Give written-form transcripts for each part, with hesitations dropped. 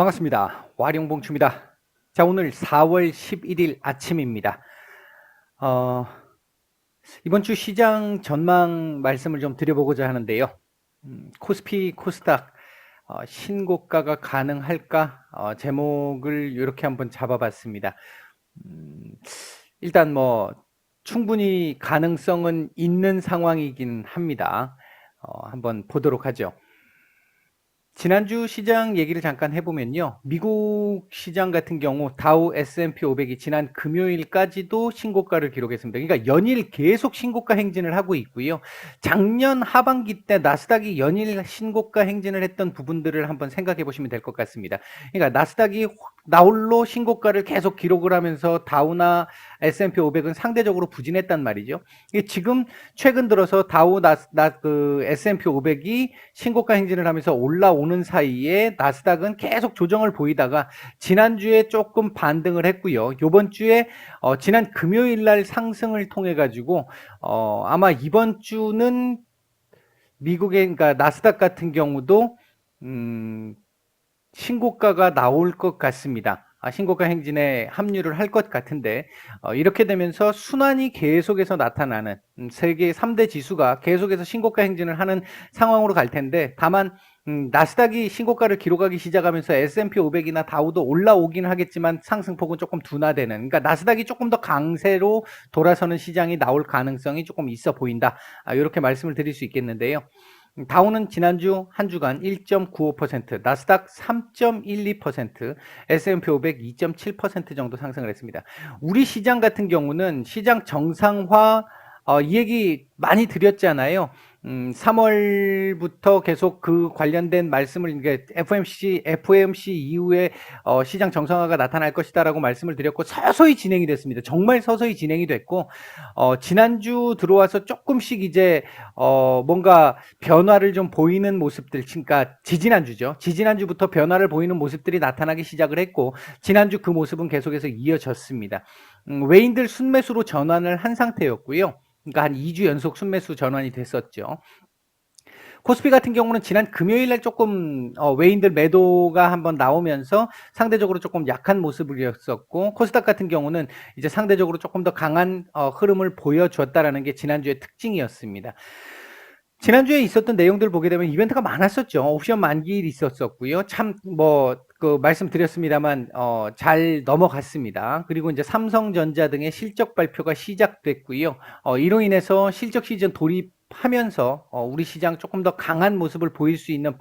반갑습니다. 와룡봉추입니다. 자, 오늘 4월 11일 아침입니다. 어, 이번 주 시장 전망 말씀을 좀 드려보고자 하는데요. 코스피, 코스닥 신고가가 가능할까? 제목을 이렇게 한번 잡아봤습니다. 음, 일단 충분히 가능성은 있는 상황이긴 합니다. 한번 보도록 하죠. 지난주 시장 얘기를 잠깐 해보면요. 미국 시장 같은 경우 다우 S&P 500이 지난 금요일까지도 신고가를 기록했습니다. 그러니까 연일 계속 신고가 행진을 하고 있고요. 작년 하반기 때 나스닥이 연일 신고가 행진을 했던 부분들을 한번 생각해 보시면 될 것 같습니다. 그러니까 나스닥이 나홀로 신고가를 계속 기록을 하면서 다우나 S&P 500은 상대적으로 부진했단 말이죠. 지금 최근 들어서 다우 S&P 500이 신고가 행진을 하면서 올라오는 사이에 나스닥은 계속 조정을 보이다가 지난주에 조금 반등을 했고요. 이번 주에 지난 금요일 날 상승을 통해 가지고 아마 이번 주는 미국의 그러니까 나스닥 같은 경우도 신고가가 나올 것 같습니다. 신고가 행진에 합류를 할 것 같은데 이렇게 되면서 순환이 계속해서 나타나는 세계 3대 지수가 계속해서 신고가 행진을 하는 상황으로 갈 텐데 다만 나스닥이 신고가를 기록하기 시작하면서 S&P 500이나 다우도 올라오긴 하겠지만 상승폭은 조금 둔화되는, 그러니까 나스닥이 조금 더 강세로 돌아서는 시장이 나올 가능성이 조금 있어 보인다. 이렇게 말씀을 드릴 수 있겠는데요. 다우는 지난주 한 주간 1.95%, 나스닥 3.12%, S&P 500 2.7% 정도 상승을 했습니다. 우리 시장 같은 경우는 시장 정상화 이 얘기 많이 드렸잖아요. 3월부터 계속 그 관련된 말씀을 이게 FOMC 이후에 시장 정상화가 나타날 것이다라고 말씀을 드렸고 서서히 진행이 됐습니다. 정말 서서히 진행이 됐고 지난주 들어와서 조금씩 이제 뭔가 변화를 좀 보이는 모습들, 그러니까 지지난주죠. 지지난주부터 변화를 보이는 모습들이 나타나기 시작을 했고 지난주 그 모습은 계속해서 이어졌습니다. 외인들 순매수로 전환을 한 상태였고요. 그러니까 한 2주 연속 순매수 전환이 됐었죠. 코스피 같은 경우는 지난 금요일 날 조금 외인들 매도가 한번 나오면서 상대적으로 조금 약한 모습이었었고 코스닥 같은 경우는 이제 상대적으로 조금 더 강한 흐름을 보여줬다라는 게 지난주의 특징이었습니다. 지난주에 있었던 내용들 보게 되면 이벤트가 많았었죠. 옵션 만기일 있었었고요. 참 말씀드렸습니다만 잘 넘어갔습니다. 그리고 이제 삼성전자 등의 실적 발표가 시작됐고요. 이로 인해서 실적 시즌 돌입하면서 우리 시장 조금 더 강한 모습을 보일 수 있는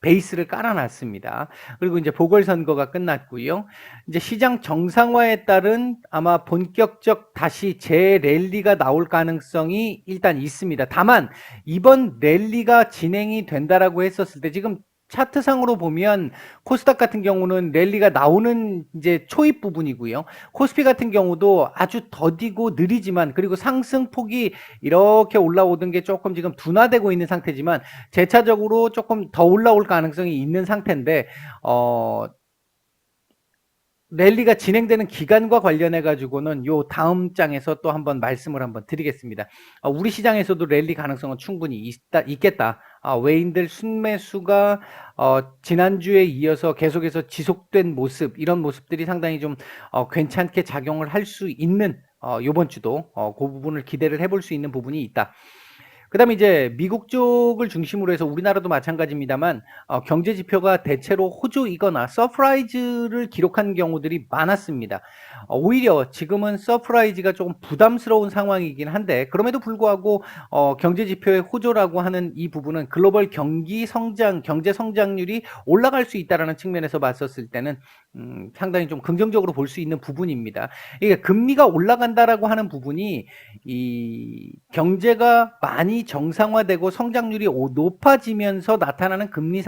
베이스를 깔아놨습니다. 그리고 이제 보궐선거가 끝났고요. 이제 시장 정상화에 따른 아마 본격적 다시 재랠리가 나올 가능성이 일단 있습니다. 다만 이번 랠리가 진행이 된다라고 했었을 때 지금 차트상으로 보면 코스닥 같은 경우는 랠리가 나오는 이제 초입 부분이고요. 코스피 같은 경우도 아주 더디고 느리지만 그리고 상승폭이 이렇게 올라오던 게 조금 지금 둔화되고 있는 상태지만 재차적으로 조금 더 올라올 가능성이 있는 상태인데 랠리가 진행되는 기간과 관련해 가지고는 요 다음 장에서 또 한번 말씀을 한번 드리겠습니다. 우리 시장에서도 랠리 가능성은 충분히 있겠다. 외인들 순매수가 지난주에 이어서 계속해서 지속된 모습, 이런 모습들이 상당히 좀 괜찮게 작용을 할 수 있는 요번 주도 그 부분을 기대를 해볼 수 있는 부분이 있다. 그다음에 이제 미국 쪽을 중심으로 해서 우리나라도 마찬가지입니다만 경제 지표가 대체로 호조이거나 서프라이즈를 기록한 경우들이 많았습니다. 오히려 지금은 서프라이즈가 조금 부담스러운 상황이긴 한데 그럼에도 불구하고 경제 지표의 호조라고 하는 이 부분은 글로벌 경제 성장률이 올라갈 수 있다라는 측면에서 봤었을 때는 상당히 좀 긍정적으로 볼 수 있는 부분입니다. 이게 금리가 올라간다라고 하는 부분이 이 경제가 많이 정상화되고 성장률이 높아지면서 나타나는 금리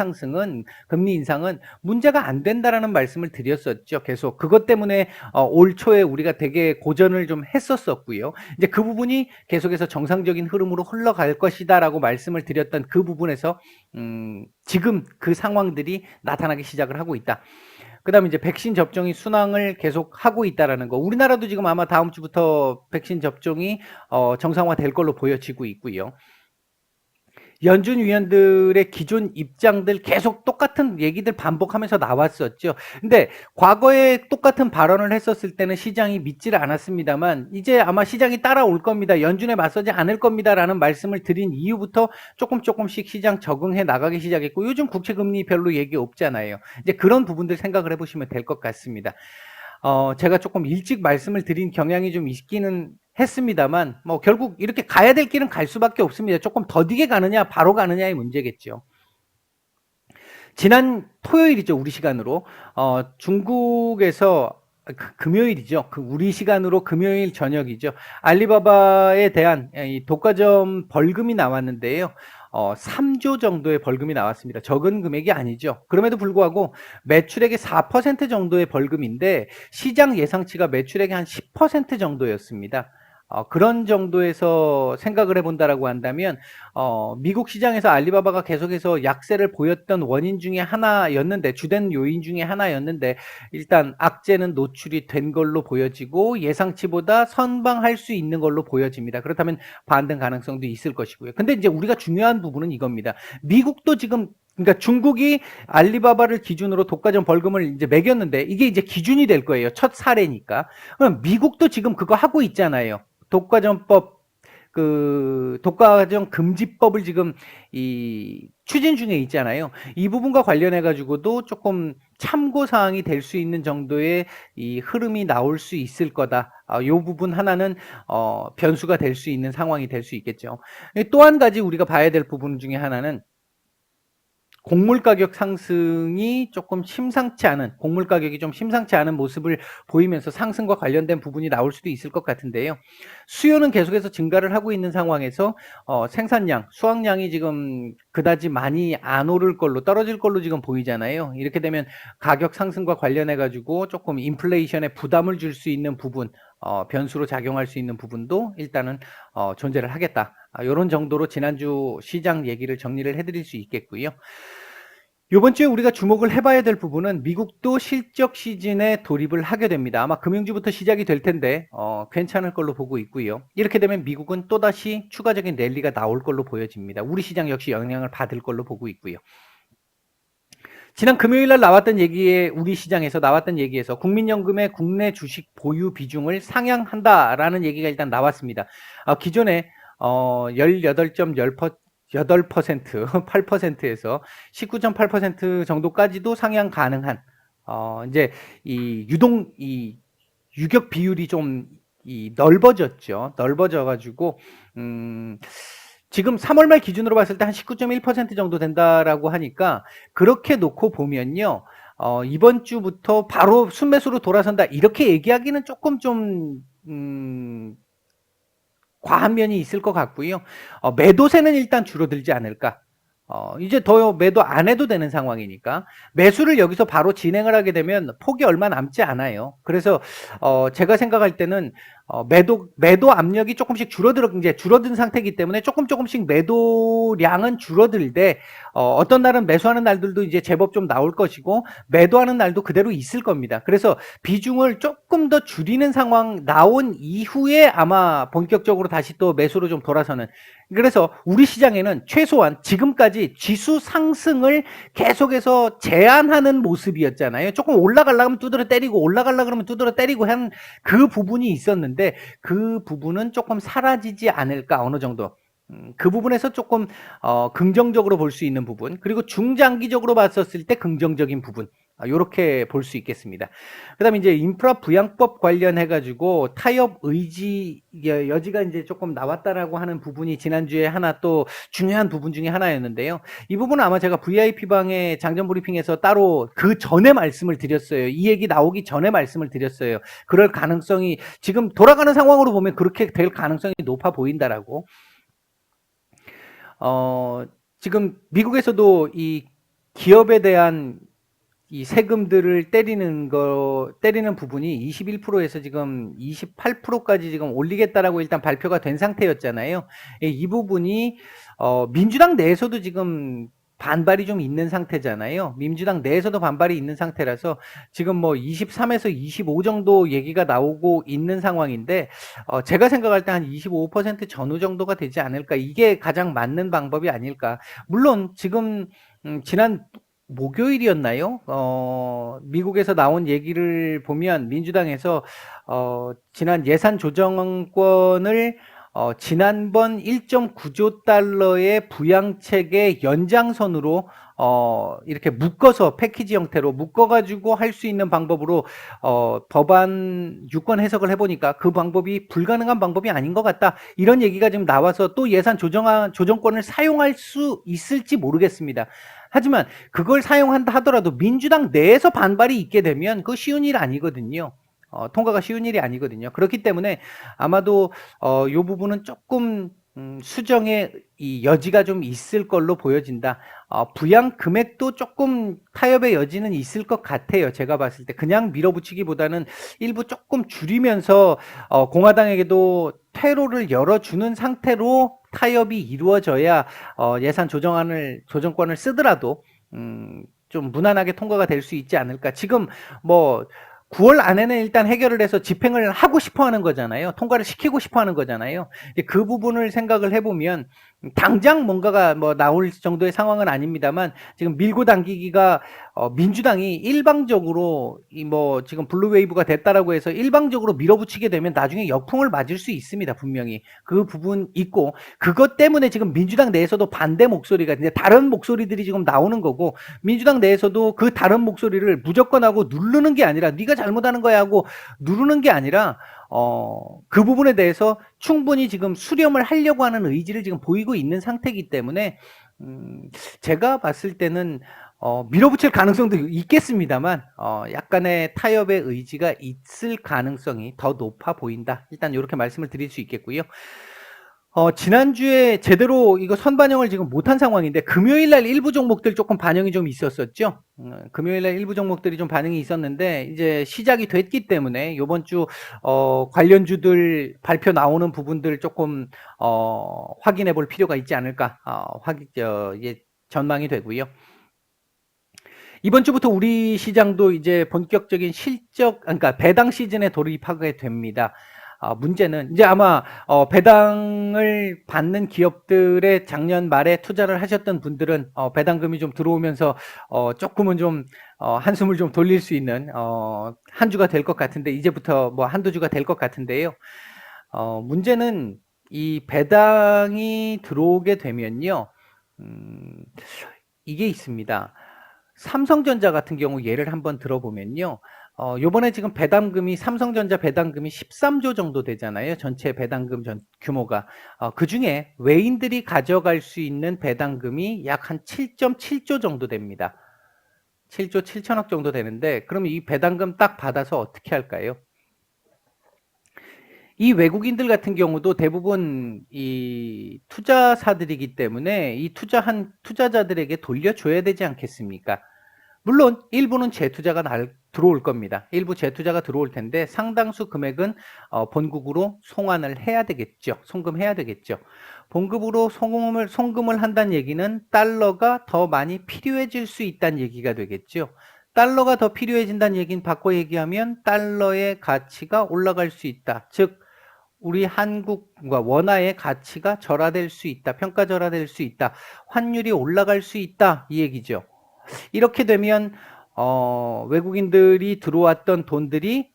인상은 문제가 안 된다라는 말씀을 드렸었죠. 계속 그것 때문에 올 초에 우리가 되게 고전을 좀 했었었고요. 이제 그 부분이 계속해서 정상적인 흐름으로 흘러갈 것이다라고 말씀을 드렸던 그 부분에서 지금 그 상황들이 나타나기 시작을 하고 있다. 그다음에 이제 백신 접종이 순항을 계속 하고 있다라는 거. 우리나라도 지금 아마 다음 주부터 백신 접종이 정상화될 걸로 보여지고 있고요. 연준 위원들의 기존 입장들 계속 똑같은 얘기들 반복하면서 나왔었죠. 근데 과거에 똑같은 발언을 했었을 때는 시장이 믿지를 않았습니다만 이제 아마 시장이 따라올 겁니다. 연준에 맞서지 않을 겁니다라는 말씀을 드린 이후부터 조금씩 시장 적응해 나가기 시작했고 요즘 국채 금리 별로 얘기 없잖아요. 이제 그런 부분들 생각을 해보시면 될 것 같습니다. 제가 조금 일찍 말씀을 드린 경향이 좀 있기는 했습니다만 뭐 결국 이렇게 가야 될 길은 갈 수밖에 없습니다. 조금 더디게 가느냐 바로 가느냐의 문제겠죠. 지난 토요일이죠. 우리 시간으로 중국에서 금요일이죠. 우리 시간으로 금요일 저녁이죠. 알리바바에 대한 이 독과점 벌금이 나왔는데요. 3조 정도의 벌금이 나왔습니다. 적은 금액이 아니죠. 그럼에도 불구하고 매출액의 4% 정도의 벌금인데 시장 예상치가 매출액의 한 10% 정도였습니다. 그런 정도에서 생각을 해본다라고 한다면 미국 시장에서 알리바바가 계속해서 약세를 보였던 원인 중에 하나였는데 주된 요인 중에 하나였는데 일단 악재는 노출이 된 걸로 보여지고 예상치보다 선방할 수 있는 걸로 보여집니다. 그렇다면 반등 가능성도 있을 것이고요. 근데 이제 우리가 중요한 부분은 이겁니다. 미국도 지금 그러니까 중국이 알리바바를 기준으로 독과점 벌금을 이제 매겼는데 이게 이제 기준이 될 거예요. 첫 사례니까. 그럼 미국도 지금 그거 하고 있잖아요. 독과점법 독과점 금지법을 지금 추진 중에 있잖아요. 이 부분과 관련해 가지고도 조금 참고 사항이 될 수 있는 정도의 이 흐름이 나올 수 있을 거다. 이 부분 하나는 변수가 될 수 있는 상황이 될 수 있겠죠. 또 한 가지 우리가 봐야 될 부분 중에 하나는 곡물 가격 상승이 조금 심상치 않은 곡물 가격이 좀 심상치 않은 모습을 보이면서 상승과 관련된 부분이 나올 수도 있을 것 같은데요. 수요는 계속해서 증가를 하고 있는 상황에서 생산량, 수확량이 지금 그다지 많이 안 오를 걸로 떨어질 걸로 지금 보이잖아요. 이렇게 되면 가격 상승과 관련해 가지고 조금 인플레이션에 부담을 줄 수 있는 부분, 변수로 작용할 수 있는 부분도 일단은 존재를 하겠다. 이런 정도로 지난주 시장 얘기를 정리를 해드릴 수 있겠고요. 이번 주에 우리가 주목을 해봐야 될 부분은 미국도 실적 시즌에 돌입을 하게 됩니다. 아마 금융주부터 시작이 될 텐데 괜찮을 걸로 보고 있고요. 이렇게 되면 미국은 또다시 추가적인 랠리가 나올 걸로 보여집니다. 우리 시장 역시 영향을 받을 걸로 보고 있고요. 지난 금요일 날 나왔던 얘기에 우리 시장에서 나왔던 얘기에서 국민연금의 국내 주식 보유 비중을 상향한다라는 얘기가 일단 나왔습니다. 기존에 18.8% 8%에서 19.8% 정도까지도 상향 가능한 이제 이 유격 비율이 좀 넓어졌죠. 넓어져 가지고 지금 3월 말 기준으로 봤을 때 한 19.1% 정도 된다라고 하니까 그렇게 놓고 보면요. 이번 주부터 바로 순매수로 돌아선다 이렇게 얘기하기는 조금 좀 과한 면이 있을 것 같고요. 매도세는 일단 줄어들지 않을까. 이제 더 매도 안 해도 되는 상황이니까 매수를 여기서 바로 진행을 하게 되면 폭이 얼마 남지 않아요. 그래서 제가 생각할 때는 매도 압력이 조금씩 줄어든 상태이기 때문에 조금씩 매도량은 줄어들되 어떤 날은 매수하는 날들도 이제 제법 좀 나올 것이고 매도하는 날도 그대로 있을 겁니다. 그래서 비중을 조금 더 줄이는 상황 나온 이후에 아마 본격적으로 다시 또 매수로 좀 돌아서는 그래서 우리 시장에는 최소한 지금까지 지수 상승을 계속해서 제한하는 모습이었잖아요. 조금 올라가려면 두드러 때리고 올라가려고 그러면 두드러 때리고 한 그 부분이 있었는데 그 부분은 조금 사라지지 않을까 어느 정도. 그 부분에서 조금 긍정적으로 볼 수 있는 부분 그리고 중장기적으로 봤었을 때 긍정적인 부분 이렇게 볼 수 있겠습니다. 그 다음에 이제 인프라 부양법 관련해 가지고 타협 의지 여지가 이제 조금 나왔다라고 하는 부분이 지난주에 하나 또 중요한 부분 중에 하나였는데요. 이 부분은 아마 제가 VIP방의 장전 브리핑에서 따로 그 전에 말씀을 드렸어요. 이 얘기 나오기 전에 말씀을 드렸어요. 그럴 가능성이 지금 돌아가는 상황으로 보면 그렇게 될 가능성이 높아 보인다라고. 지금 미국에서도 이 기업에 대한 이 세금들을 때리는 부분이 21%에서 지금 28%까지 지금 올리겠다라고 일단 발표가 된 상태였잖아요. 이 부분이 민주당 내에서도 지금 반발이 좀 있는 상태잖아요. 민주당 내에서도 반발이 있는 상태라서 지금 뭐 23에서 25 정도 얘기가 나오고 있는 상황인데 제가 생각할 때 한 25% 전후 정도가 되지 않을까. 이게 가장 맞는 방법이 아닐까. 물론 지금 지난 목요일이었나요? 미국에서 나온 얘기를 보면 민주당에서 지난 예산 조정권을 지난번 1.9조 달러의 부양책의 연장선으로 이렇게 묶어서 패키지 형태로 묶어가지고 할 수 있는 방법으로 법안 유권 해석을 해보니까 그 방법이 불가능한 방법이 아닌 것 같다. 이런 얘기가 지금 나와서 또 예산 조정권을 사용할 수 있을지 모르겠습니다. 하지만 그걸 사용한다 하더라도 민주당 내에서 반발이 있게 되면 그거 쉬운 일 아니거든요. 통과가 쉬운 일이 아니거든요. 그렇기 때문에 아마도 이 부분은 조금 수정의 이 여지가 좀 있을 걸로 보여진다. 부양 금액도 조금 타협의 여지는 있을 것 같아요. 제가 봤을 때 그냥 밀어붙이기보다는 일부 조금 줄이면서 공화당에게도 퇴로를 열어주는 상태로 타협이 이루어져야 예산 조정권을 쓰더라도 좀 무난하게 통과가 될 수 있지 않을까. 지금 뭐 9월 안에는 일단 해결을 해서 집행을 하고 싶어 하는 거잖아요. 통과를 시키고 싶어 하는 거잖아요. 그 부분을 생각을 해보면 당장 뭔가가 뭐 나올 정도의 상황은 아닙니다만 지금 밀고 당기기가 민주당이 일방적으로 뭐 지금 블루웨이브가 됐다라고 해서 일방적으로 밀어붙이게 되면 나중에 역풍을 맞을 수 있습니다. 분명히 그 부분 있고 그것 때문에 지금 민주당 내에서도 반대 목소리가 이제 다른 목소리들이 지금 나오는 거고 민주당 내에서도 그 다른 목소리를 무조건 하고 누르는 게 아니라 네가 잘못하는 거야 하고 누르는 게 아니라 그 부분에 대해서 충분히 지금 수렴을 하려고 하는 의지를 지금 보이고 있는 상태이기 때문에 제가 봤을 때는 밀어붙일 가능성도 있겠습니다만 약간의 타협의 의지가 있을 가능성이 더 높아 보인다. 일단 이렇게 말씀을 드릴 수 있겠고요. 지난주에 제대로 이거 선반영을 지금 못한 상황인데 금요일날 일부 종목들 조금 반영이 좀 있었었죠. 금요일날 일부 종목들이 좀 반영이 있었는데 이제 시작이 됐기 때문에 이번 주 관련주들 발표 나오는 부분들 조금 확인해 볼 필요가 있지 않을까 전망이 되고요. 이번 주부터 우리 시장도 이제 본격적인 그러니까 배당 시즌에 돌입하게 됩니다. 문제는 이제 아마 배당을 받는 기업들의 작년 말에 투자를 하셨던 분들은 배당금이 좀 들어오면서 조금은 좀 한숨을 좀 돌릴 수 있는 한 주가 될 것 같은데 이제부터 뭐 한두 주가 될 것 같은데요. 문제는 이 배당이 들어오게 되면요. 이게 있습니다. 삼성전자 같은 경우 예를 한번 들어보면요. 요번에 지금 삼성전자 배당금이 13조 정도 되잖아요. 전체 배당금 규모가. 그 중에 외인들이 가져갈 수 있는 배당금이 약 한 7.7조 정도 됩니다. 7조 7천억 정도 되는데, 그럼 이 배당금 딱 받아서 어떻게 할까요? 이 외국인들 같은 경우도 대부분 이 투자사들이기 때문에 이 투자한 투자자들에게 돌려줘야 되지 않겠습니까? 물론 일부는 재투자가 들어올 겁니다. 일부 재투자가 들어올 텐데 상당수 금액은 본국으로 송환을 해야 되겠죠. 송금해야 되겠죠. 본국으로 송금을 한다는 얘기는 달러가 더 많이 필요해질 수 있다는 얘기가 되겠죠. 달러가 더 필요해진다는 얘기는 바꿔 얘기하면 달러의 가치가 올라갈 수 있다. 즉 우리 한국과 원화의 가치가 절하될 수 있다. 평가절하될 수 있다. 환율이 올라갈 수 있다. 이 얘기죠. 이렇게 되면 외국인들이 들어왔던 돈들이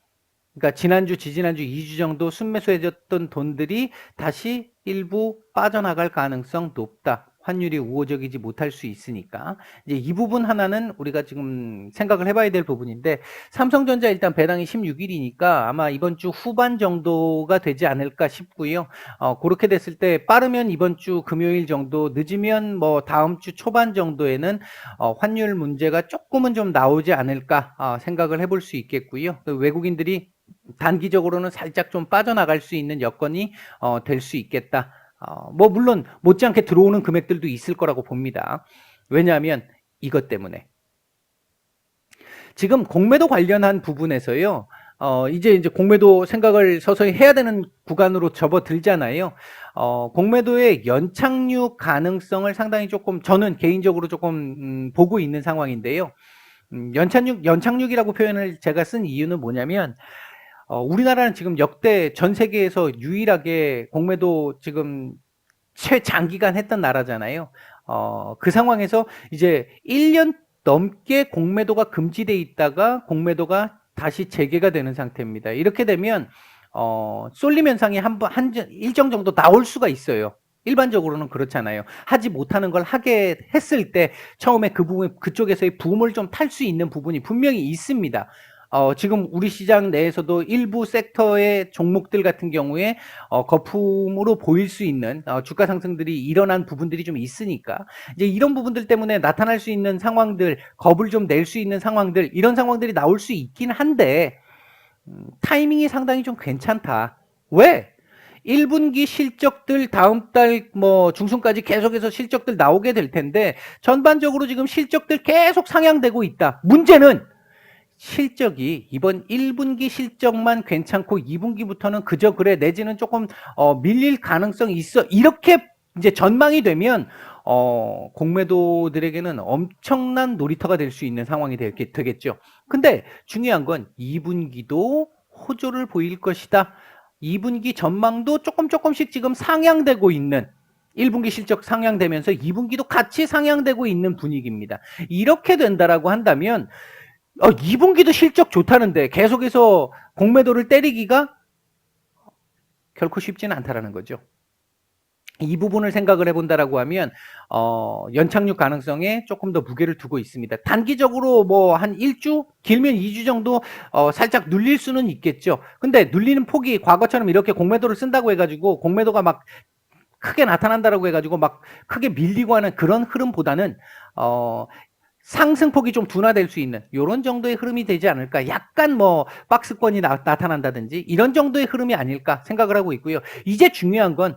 그러니까 지난주, 지지난주 2주 정도 순매수해졌던 돈들이 다시 일부 빠져나갈 가능성 높다. 환율이 우호적이지 못할 수 있으니까 이제 이 부분 하나는 우리가 지금 생각을 해봐야 될 부분인데 삼성전자 일단 배당이 16일이니까 아마 이번 주 후반 정도가 되지 않을까 싶고요. 그렇게 됐을 때 빠르면 이번 주 금요일 정도, 늦으면 뭐 다음 주 초반 정도에는 환율 문제가 조금은 좀 나오지 않을까 생각을 해볼 수 있겠고요. 외국인들이 단기적으로는 살짝 좀 빠져나갈 수 있는 여건이 될 수 있겠다. 뭐 물론 못지않게 들어오는 금액들도 있을 거라고 봅니다. 왜냐하면 이것 때문에 지금 공매도 관련한 부분에서요. 이제 공매도 생각을 서서히 해야 되는 구간으로 접어들잖아요. 공매도의 연착륙 가능성을 상당히 조금 저는 개인적으로 조금 보고 있는 상황인데요. 연착륙이라고 표현을 제가 쓴 이유는 뭐냐면 우리나라는 지금 역대 전 세계에서 유일하게 공매도 지금 최장기간 했던 나라잖아요. 그 상황에서 이제 1년 넘게 공매도가 금지돼 있다가 공매도가 다시 재개가 되는 상태입니다. 이렇게 되면 쏠림 현상이 일정 정도 나올 수가 있어요. 일반적으로는 그렇잖아요. 하지 못하는 걸 하게 했을 때 처음에 그 부분 그쪽에서의 붐을 좀 탈 수 있는 부분이 분명히 있습니다. 지금 우리 시장 내에서도 일부 섹터의 종목들 같은 경우에 거품으로 보일 수 있는 주가 상승들이 일어난 부분들이 좀 있으니까 이제 이런 부분들 때문에 나타날 수 있는 상황들, 겁을 좀 낼 수 있는 상황들, 이런 상황들이 나올 수 있긴 한데 타이밍이 상당히 좀 괜찮다. 왜? 1분기 실적들 다음 달 뭐 중순까지 계속해서 실적들 나오게 될 텐데 전반적으로 지금 실적들 계속 상향되고 있다. 문제는 실적이 이번 1분기 실적만 괜찮고 2분기부터는 그저 그래 내지는 조금 밀릴 가능성이 있어. 이렇게 이제 전망이 되면 공매도들에게는 엄청난 놀이터가 될 수 있는 상황이 되겠죠. 근데 중요한 건 2분기도 호조를 보일 것이다. 2분기 전망도 조금씩 지금 상향되고 있는 1분기 실적 상향되면서 2분기도 같이 상향되고 있는 분위기입니다. 이렇게 된다라고 한다면 2분기도 실적 좋다는데 계속해서 공매도를 때리기가 결코 쉽지는 않다라는 거죠. 이 부분을 생각을 해본다라고 하면 연착륙 가능성에 조금 더 무게를 두고 있습니다. 단기적으로 뭐 한 1주, 길면 2주 정도 살짝 눌릴 수는 있겠죠. 근데 눌리는 폭이 과거처럼 이렇게 공매도를 쓴다고 해가지고 공매도가 막 크게 나타난다라고 해가지고 막 크게 밀리고 하는 그런 흐름보다는 상승폭이 좀 둔화될 수 있는 이런 정도의 흐름이 되지 않을까. 약간 뭐 박스권이 나타난다든지 이런 정도의 흐름이 아닐까 생각을 하고 있고요. 이제 중요한 건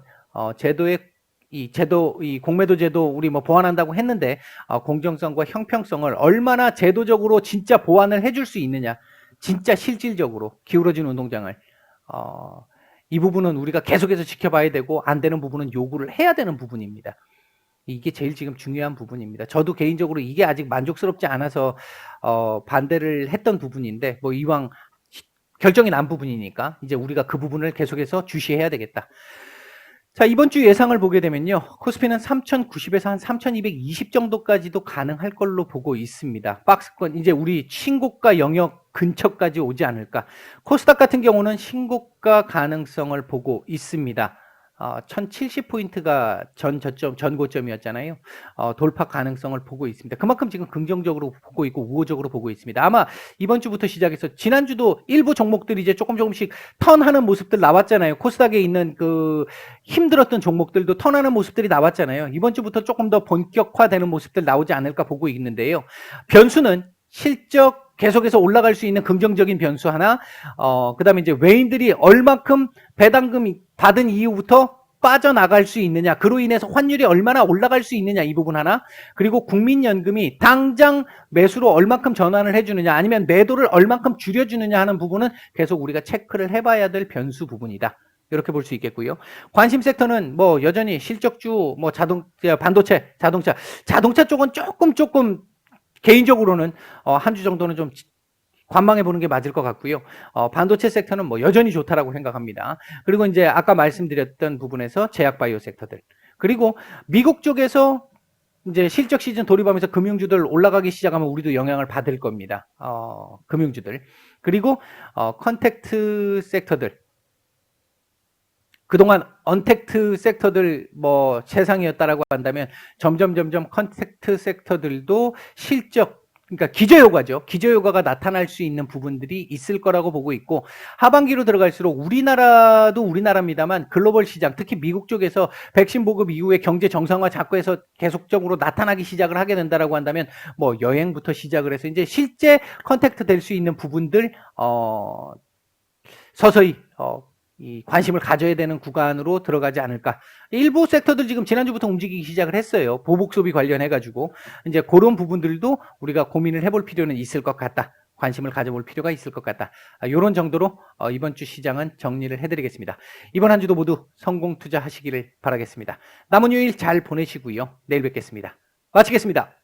이 공매도 제도 우리 뭐 보완한다고 했는데 공정성과 형평성을 얼마나 제도적으로 진짜 보완을 해줄 수 있느냐. 진짜 실질적으로 기울어진 운동장을 이 부분은 우리가 계속해서 지켜봐야 되고 안 되는 부분은 요구를 해야 되는 부분입니다. 이게 제일 지금 중요한 부분입니다. 저도 개인적으로 이게 아직 만족스럽지 않아서 반대를 했던 부분인데 뭐 이왕 결정이 난 부분이니까 이제 우리가 그 부분을 계속해서 주시해야 되겠다. 자, 이번 주 예상을 보게 되면요. 코스피는 3090에서 한 3220 정도까지도 가능할 걸로 보고 있습니다. 박스권 이제 우리 신고가 영역 근처까지 오지 않을까. 코스닥 같은 경우는 신고가 가능성을 보고 있습니다. 1070포인트가 전 고점이었잖아요. 돌파 가능성을 보고 있습니다. 그만큼 지금 긍정적으로 보고 있고 우호적으로 보고 있습니다. 아마 이번 주부터 시작해서 지난주도 일부 종목들이 이제 조금씩 턴하는 모습들 나왔잖아요. 코스닥에 있는 그 힘들었던 종목들도 턴하는 모습들이 나왔잖아요. 이번 주부터 조금 더 본격화되는 모습들 나오지 않을까 보고 있는데요. 변수는 실적 계속해서 올라갈 수 있는 긍정적인 변수 하나, 그 다음에 이제 외인들이 얼마큼 배당금 받은 이후부터 빠져나갈 수 있느냐, 그로 인해서 환율이 얼마나 올라갈 수 있느냐, 이 부분 하나, 그리고 국민연금이 당장 매수로 얼마큼 전환을 해주느냐, 아니면 매도를 얼마큼 줄여주느냐 하는 부분은 계속 우리가 체크를 해봐야 될 변수 부분이다. 이렇게 볼 수 있겠고요. 관심 섹터는 뭐 여전히 실적주, 뭐 반도체, 자동차 쪽은 조금 개인적으로는 한 주 정도는 좀 관망해 보는 게 맞을 것 같고요. 반도체 섹터는 뭐 여전히 좋다라고 생각합니다. 그리고 이제 아까 말씀드렸던 부분에서 제약 바이오 섹터들. 그리고 미국 쪽에서 이제 실적 시즌 돌입하면서 금융주들 올라가기 시작하면 우리도 영향을 받을 겁니다. 금융주들. 그리고 컨택트 섹터들. 그동안 언택트 섹터들 뭐 세상이었다라고 한다면 점점 컨택트 sektor들도 실적, 그러니까 기저효과죠. 기저효과가 나타날 수 있는 부분들이 있을 거라고 보고 있고, 하반기로 들어갈수록 우리나라도 우리나라입니다만 글로벌 시장, 특히 미국 쪽에서 백신 보급 이후에 경제 정상화 자꾸 해서 계속적으로 나타나기 시작을 하게 된다라고 한다면 뭐 여행부터 시작을 해서 이제 실제 컨택트 될 수 있는 부분들 서서히 이 관심을 가져야 되는 구간으로 들어가지 않을까. 일부 섹터들 지금 지난주부터 움직이기 시작을 했어요. 보복 소비 관련해가지고 이제 그런 부분들도 우리가 고민을 해볼 필요는 있을 것 같다. 관심을 가져볼 필요가 있을 것 같다. 요런 정도로 이번 주 시장은 정리를 해드리겠습니다. 이번 한 주도 모두 성공 투자하시기를 바라겠습니다. 남은 요일 잘 보내시고요. 내일 뵙겠습니다. 마치겠습니다.